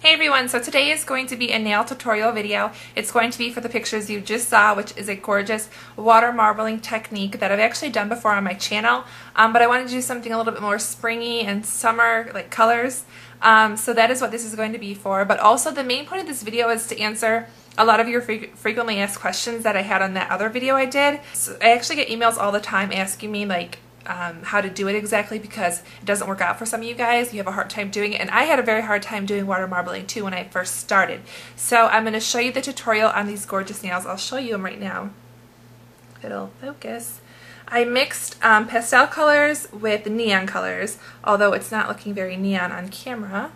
Hey everyone, so today is going to be a nail tutorial video. It's going to be for the pictures you just saw, which is a gorgeous water marbling technique that I've actually done before on my channel, but I wanted to do something a little bit more springy and summer like colors. So that is what this is going to be for, but also the main point of this video is to answer a lot of your frequently asked questions that I had on that other video I did. So I actually get emails all the time asking me like how to do it exactly because it doesn't work out for some of you guys. You have a hard time doing it, and I had a very hard time doing water marbling too when I first started. So I'm going to show you the tutorial on these gorgeous nails. I'll show you them right now. If it'll focus. I mixed pastel colors with neon colors, although it's not looking very neon on camera.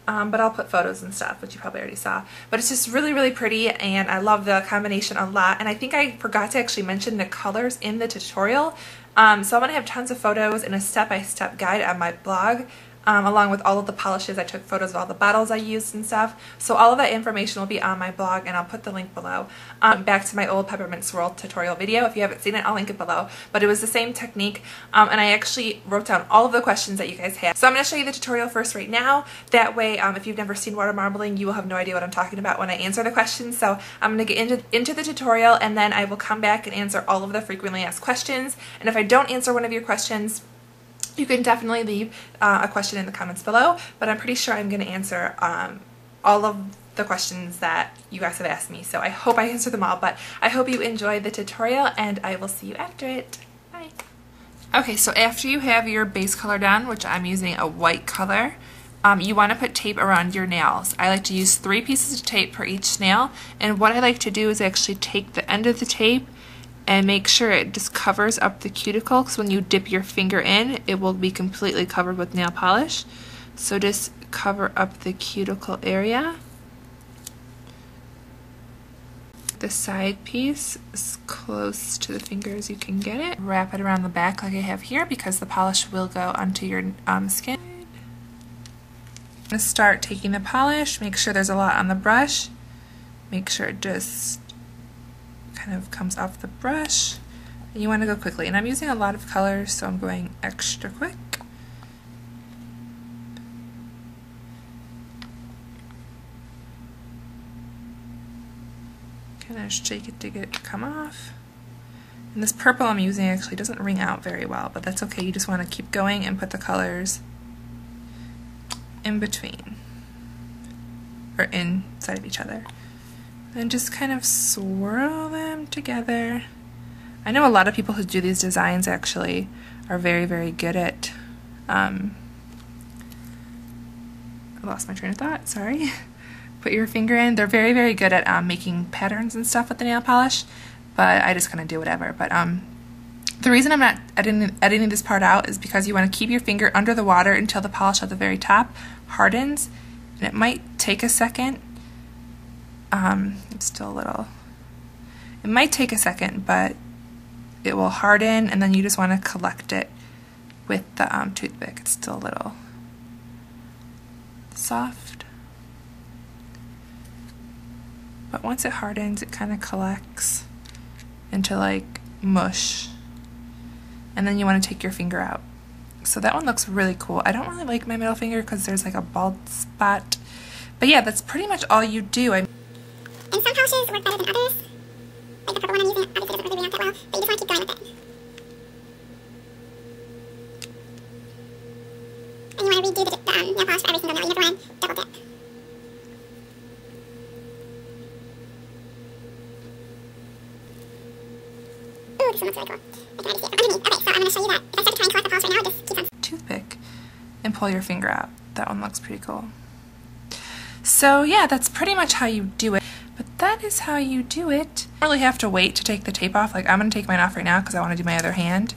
But I'll put photos and stuff, which you probably already saw. But it's just really, really pretty, and I love the combination a lot. And I think I forgot to actually mention the colors in the tutorial. So I'm going to have tons of photos and a step-by-step guide on my blog, along with all of the polishes. I took photos of all the bottles I used and stuff. So all of that information will be on my blog, and I'll put the link below. Back to my old Peppermint Swirl tutorial video. If you haven't seen it, I'll link it below. But it was the same technique, and I actually wrote down all of the questions that you guys had. So I'm going to show you the tutorial first right now. That way, if you've never seen water marbling, you will have no idea what I'm talking about when I answer the questions. So I'm going to get into the tutorial, and then I will come back and answer all of the frequently asked questions. And if I don't answer one of your questions, you can definitely leave a question in the comments below, but I'm pretty sure I'm going to answer all of the questions that you guys have asked me. So I hope I answer them all, but I hope you enjoy the tutorial, and I will see you after it. Bye. Okay, so after you have your base color done, which I'm using a white color, you want to put tape around your nails. I like to use 3 pieces of tape per each nail, and what I like to do is actually take the end of the tape and make sure it just covers up the cuticle, because when you dip your finger in, it will be completely covered with nail polish. So just cover up the cuticle area. The side piece as close to the finger as you can get it. Wrap it around the back like I have here, because the polish will go onto your skin. I'm going to start taking the polish. Make sure there's a lot on the brush. Make sure it just kind of comes off the brush, and you want to go quickly, and I'm using a lot of colors, so I'm going extra quick. Kind of shake it to get it to come off. And this purple I'm using actually doesn't ring out very well, but that's okay. You just want to keep going and put the colors in between or inside of each other. And just kind of swirl them together. I know a lot of people who do these designs actually are very, very good at, I lost my train of thought, sorry. Put your finger in. They're very, very good at making patterns and stuff with the nail polish, but I just kind of do whatever. But the reason I'm not editing this part out is because you want to keep your finger under the water until the polish at the very top hardens, and it might take a second. It's still a little, it might take a second, but it will harden, and then you just want to collect it with the toothpick. It's still a little soft, but once it hardens, it kind of collects into like mush, and then you want to take your finger out. So that one looks really cool. I don't really like my middle finger because there's like a bald spot, but yeah, that's pretty much all you do. And some polishes work better than others. Like the purple one I'm using, obviously doesn't really ring out that well, but you just want to keep going with it. And you want to redo the nail polish for every single nail. You never want to double dip. Ooh, this one looks really cool. I can already see it from underneath. Okay, so I'm going to show you that. If I start to try and collect the polish right now, it just keeps on toothpick and pull your finger out. That one looks pretty cool. So yeah, that's pretty much how you do it. But that is how you do it. You don't really have to wait to take the tape off. Like, I'm going to take mine off right now because I want to do my other hand.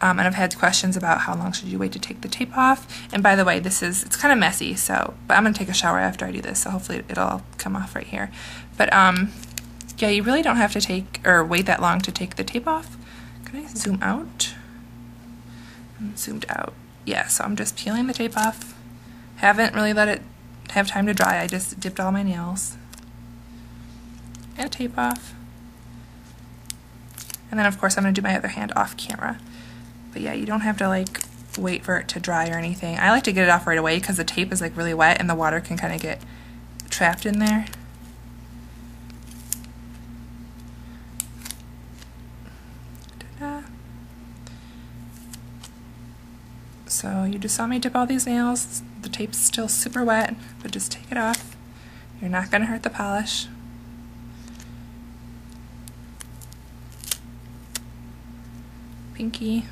And I've had questions about how long should you wait to take the tape off. And by the way, it's kind of messy, so, but I'm going to take a shower after I do this, so hopefully it'll all come off right here. But yeah, you really don't have to take or wait that long to take the tape off. Can I zoom out? I'm zoomed out. Yeah, so I'm just peeling the tape off. Haven't really let it have time to dry. I just dipped all my nails. And tape off. And then of course I'm going to do my other hand off camera. But yeah, you don't have to like wait for it to dry or anything. I like to get it off right away because the tape is like really wet and the water can kind of get trapped in there. So you just saw me dip all these nails. The tape's still super wet, but just take it off. You're not going to hurt the polish. Pinky.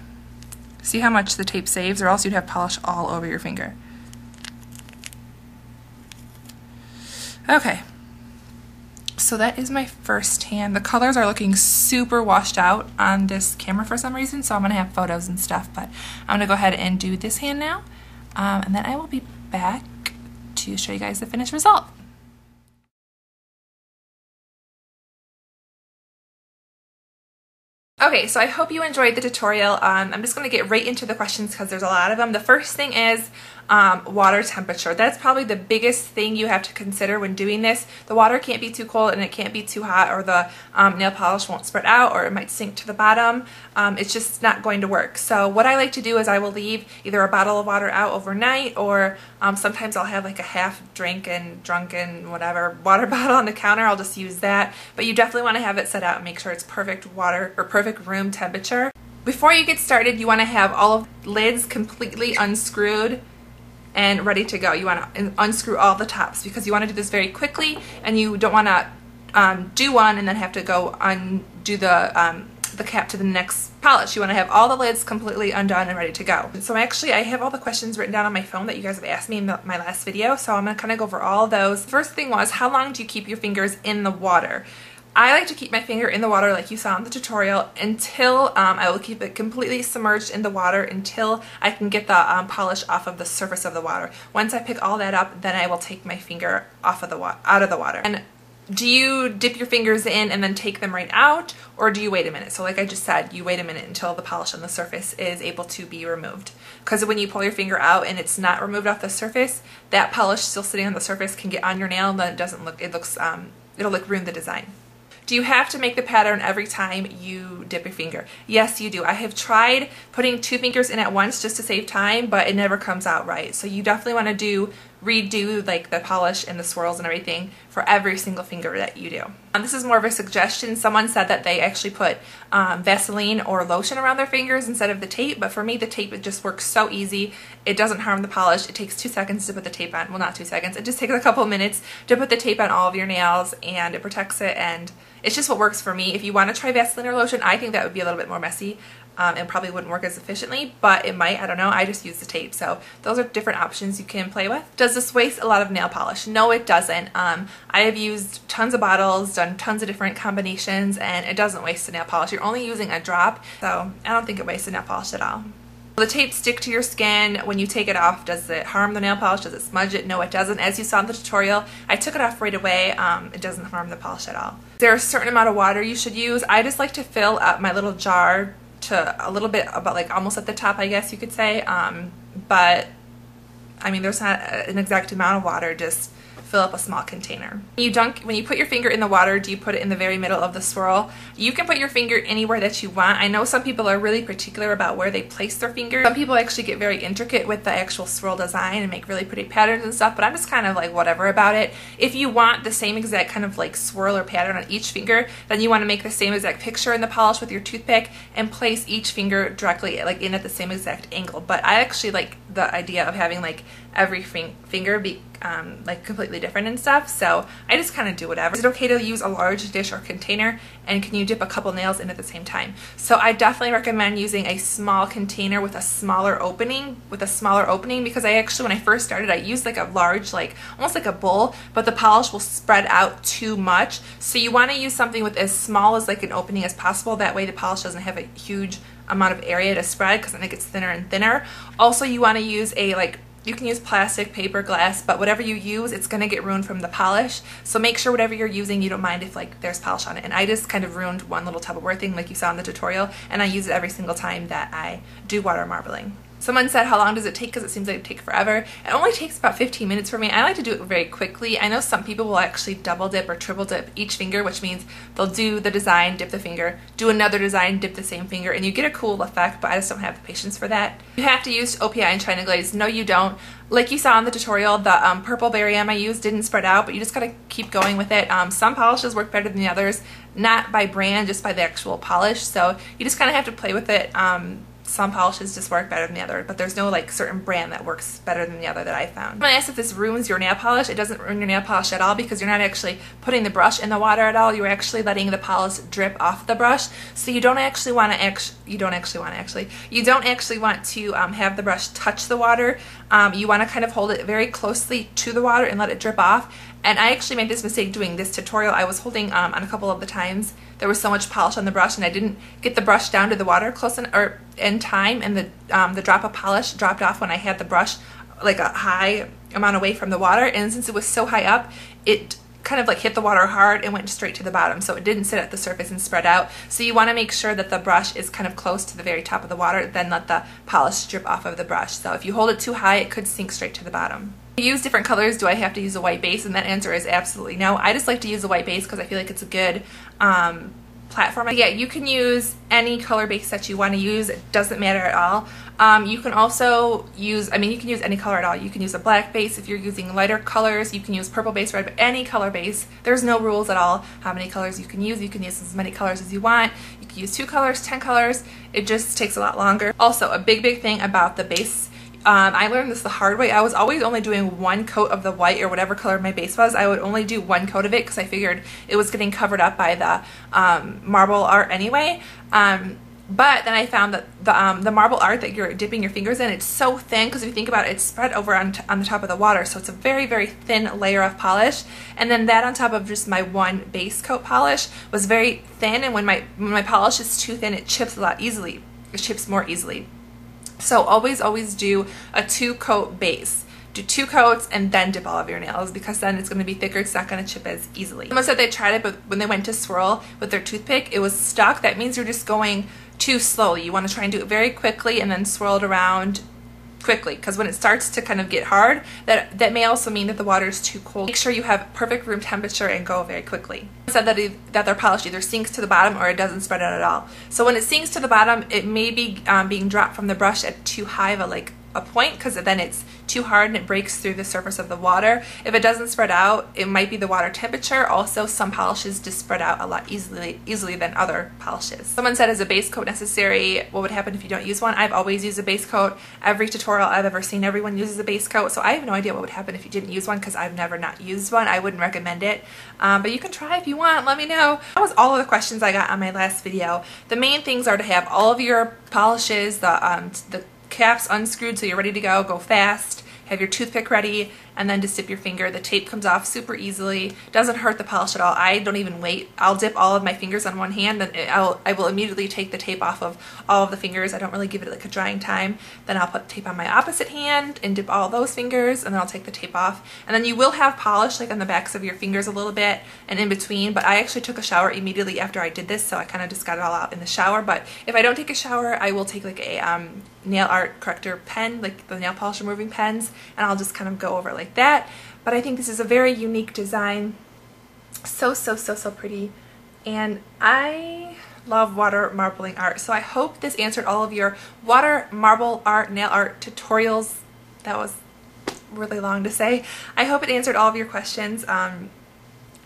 See how much the tape saves, or else you'd have polish all over your finger. Okay. So that is my first hand. The colors are looking super washed out on this camera for some reason, so I'm going to have photos and stuff, but I'm going to go ahead and do this hand now, and then I will be back to show you guys the finished result. Okay, so I hope you enjoyed the tutorial. I'm just going to get right into the questions because there's a lot of them. The first thing is water temperature. That's probably the biggest thing you have to consider when doing this. The water can't be too cold and it can't be too hot, or the nail polish won't spread out, or it might sink to the bottom. It's just not going to work. So what I like to do is I will leave either a bottle of water out overnight, or sometimes I'll have like a half drunken whatever water bottle on the counter. I'll just use that. But you definitely want to have it set out and make sure it's perfect water or perfect room temperature. Before you get started, you want to have all of the lids completely unscrewed and ready to go. You want to unscrew all the tops because you want to do this very quickly, and you don't want to do one and then have to go undo the cap to the next polish. You want to have all the lids completely undone and ready to go. So actually I have all the questions written down on my phone that you guys have asked me in my last video, so I'm going to kind of go over all of those. The first thing was, how long do you keep your fingers in the water? I like to keep my finger in the water like you saw in the tutorial until I will keep it completely submerged in the water until I can get the polish off of the surface of the water. Once I pick all that up, then I will take my finger off of out of the water. And do you dip your fingers in and then take them right out, or do you wait a minute? So like I just said, you wait a minute until the polish on the surface is able to be removed. Because when you pull your finger out and it's not removed off the surface, that polish still sitting on the surface can get on your nail, and then it doesn't look, it'll like ruin the design. Do you have to make the pattern every time you dip your finger? Yes, you do. I have tried putting 2 fingers in at once just to save time, but it never comes out right. So you definitely want to redo like the polish and the swirls and everything for every single finger that you do. This is more of a suggestion. Someone said that they actually put Vaseline or lotion around their fingers instead of the tape, but for me the tape, it just works so easy. It doesn't harm the polish. It takes 2 seconds to put the tape on. Well, not 2 seconds. It just takes a couple of minutes to put the tape on all of your nails, and it protects it, and it's just what works for me. If you want to try Vaseline or lotion, I think that would be a little bit more messy and probably wouldn't work as efficiently, but it might. I don't know. I just use the tape. So those are different options you can play with. Does this waste a lot of nail polish? No, it doesn't. I have used tons of bottles, done tons of different combinations, and it doesn't waste the nail polish. You're only using a drop, so I don't think it wastes the nail polish at all. Will the tape stick to your skin when you take it off? Does it harm the nail polish? Does it smudge it? No, it doesn't. As you saw in the tutorial, I took it off right away. It doesn't harm the polish at all. Is there a certain amount of water you should use? I just like to fill up my little jar to a little bit, about like almost at the top, I guess you could say. But I mean, there's not an exact amount of water, just fill up a small container. When you put your finger in the water, do you put it in the very middle of the swirl? You can put your finger anywhere that you want. I know some people are really particular about where they place their finger. Some people actually get very intricate with the actual swirl design and make really pretty patterns and stuff, but I'm just kind of like whatever about it. If you want the same exact kind of like swirl or pattern on each finger, then you want to make the same exact picture in the polish with your toothpick and place each finger directly like in at the same exact angle. But I actually like the idea of having like every finger be like completely different and stuff, so I just kind of do whatever. Is it okay to use a large dish or container, and can you dip a couple nails in at the same time? So I definitely recommend using a small container with a smaller opening, because I actually, when I first started, I used like a large, like almost like a bowl, but the polish will spread out too much. So you want to use something with as small as like an opening as possible. That way the polish doesn't have a huge amount of area to spread, because then it gets thinner and thinner. Also, you want to use you can use plastic, paper, glass, but whatever you use, it's going to get ruined from the polish. So make sure whatever you're using, you don't mind if like there's polish on it. And I just kind of ruined one little Tupperware thing like you saw in the tutorial, and I use it every single time that I do water marbling. Someone said, how long does it take? Because it seems like it takes forever. It only takes about 15 minutes for me. I like to do it very quickly. I know some people will actually double dip or triple dip each finger, which means they'll do the design, dip the finger, do another design, dip the same finger, and you get a cool effect, but I just don't have the patience for that. You have to use OPI and China Glaze. No, you don't. Like you saw in the tutorial, the purple berry M I used didn't spread out, but you just gotta keep going with it. Some polishes work better than the others, not by brand, just by the actual polish, so you just kind of have to play with it. Some polishes just work better than the other, but there's no like certain brand that works better than the other that I found. When I asked if this ruins your nail polish, it doesn't ruin your nail polish at all because you're not actually putting the brush in the water at all. You're actually letting the polish drip off the brush. So you don't actually want to have the brush touch the water. You want to kind of hold it very closely to the water and let it drip off. And I actually made this mistake doing this tutorial. I was holding on a couple of the times. There was so much polish on the brush and I didn't get the brush down to the water close in time, and the drop of polish dropped off when I had the brush like a high amount away from the water, and since it was so high up, it kind of like hit the water hard and went straight to the bottom, so it didn't sit at the surface and spread out. So you want to make sure that the brush is kind of close to the very top of the water, then let the polish drip off of the brush. So if you hold it too high, it could sink straight to the bottom. To use different colors, do I have to use a white base? And that answer is absolutely no. I just like to use a white base because I feel like it's a good platform. But yeah, you can use any color base that you want to use. It doesn't matter at all. You can also use, you can use any color at all. You can use a black base if you're using lighter colors. You can use purple base, red, but any color base. There's no rules at all how many colors you can use. You can use as many colors as you want. You can use 2 colors, 10 colors. It just takes a lot longer. Also, a big thing about the base, I learned this the hard way. I was always only doing 1 coat of the white or whatever color my base was. I would only do 1 coat of it because I figured it was getting covered up by the marble art anyway. But then I found that the marble art that you're dipping your fingers in, it's so thin because if you think about it, it's spread over on the top of the water. So it's a very thin layer of polish. And then that on top of just my 1 base coat polish was very thin. And when my polish is too thin, it chips a lot easily. It chips more easily. So always do a 2-coat base. Do 2 coats and then dip all of your nails because then it's going to be thicker. It's not going to chip as easily. Someone said they tried it, but when they went to swirl with their toothpick, it was stuck. That means you're just going too slowly. You want to try and do it very quickly and then swirl it around quickly, because when it starts to kind of get hard, that may also mean that the water is too cold. Make sure you have perfect room temperature and go very quickly. Said that their polish either sinks to the bottom or it doesn't spread out at all. So when it sinks to the bottom, it may be being dropped from the brush at too high of a point, because then it's too hard and it breaks through the surface of the water. If it doesn't spread out, it might be the water temperature. Also, some polishes just spread out a lot easily than other polishes. Someone said, is a base coat necessary? What would happen if you don't use one? I've always used a base coat. Every tutorial I've ever seen, everyone uses a base coat, so I have no idea what would happen if you didn't use one because I've never not used one. I wouldn't recommend it, but you can try if you want. Let me know. That was all of the questions I got on my last video. The main things are to have all of your polishes, the caps unscrewed so you're ready to go fast, have your toothpick ready, and then just dip your finger. The tape comes off super easily, doesn't hurt the polish at all. I don't even wait. I'll dip all of my fingers on one hand, then I will immediately take the tape off of all of the fingers. I don't really give it like a drying time. Then I'll put the tape on my opposite hand and dip all those fingers, and then I'll take the tape off. And then you will have polish like on the backs of your fingers a little bit and in between, but I actually took a shower immediately after I did this, so I kind of just got it all out in the shower. But if I don't take a shower, I will take like a nail art corrector pen, like the nail polish removing pens, and I'll just kind of go over it like that. But I think this is a very unique design. So pretty. And I love water marbling art. So I hope this answered all of your water marble art, nail art tutorials. That was really long to say. I hope it answered all of your questions.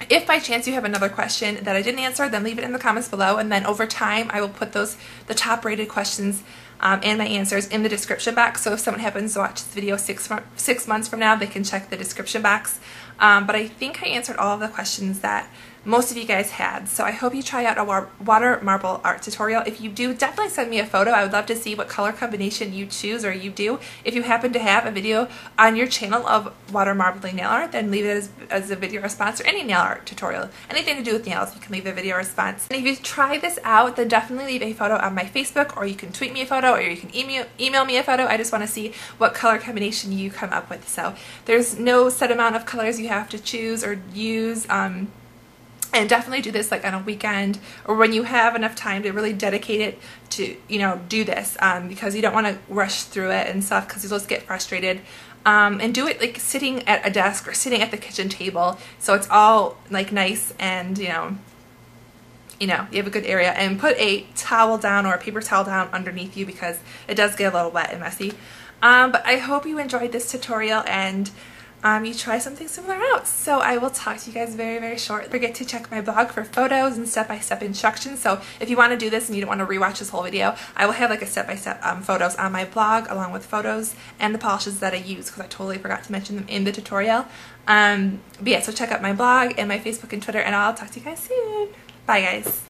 If by chance you have another question that I didn't answer, then leave it in the comments below, and then over time I will put the top rated questions and my answers in the description box. So if someone happens to watch this video 6 months from now, they can check the description box. But I think I answered all of the questions that most of you guys had. So I hope you try out a water marble art tutorial. If you do, definitely send me a photo. I would love to see what color combination you choose or you do. If you happen to have a video on your channel of water marbling nail art, then leave it as a video response, or any nail art tutorial. Anything to do with nails, you can leave a video response. And if you try this out, then definitely leave a photo on my Facebook, or you can tweet me a photo, or you can email me a photo. I just want to see what color combination you come up with. So there's no set amount of colors you have to choose or use. And definitely do this like on a weekend or when you have enough time to really dedicate it to, you know, do this because you don't want to rush through it and stuff because you'll just get frustrated. And do it like sitting at a desk or sitting at the kitchen table so it's all like nice and you have a good area, and put a towel down or a paper towel down underneath you because it does get a little wet and messy. But I hope you enjoyed this tutorial and you try something similar out. So I will talk to you guys very, very shortly. Don't forget to check my blog for photos and step-by-step instructions. So if you want to do this and you don't want to rewatch this whole video, I will have like a step-by-step photos on my blog along with photos and the polishes that I use because I totally forgot to mention them in the tutorial. But yeah, so check out my blog and my Facebook and Twitter, and I'll talk to you guys soon. Bye guys.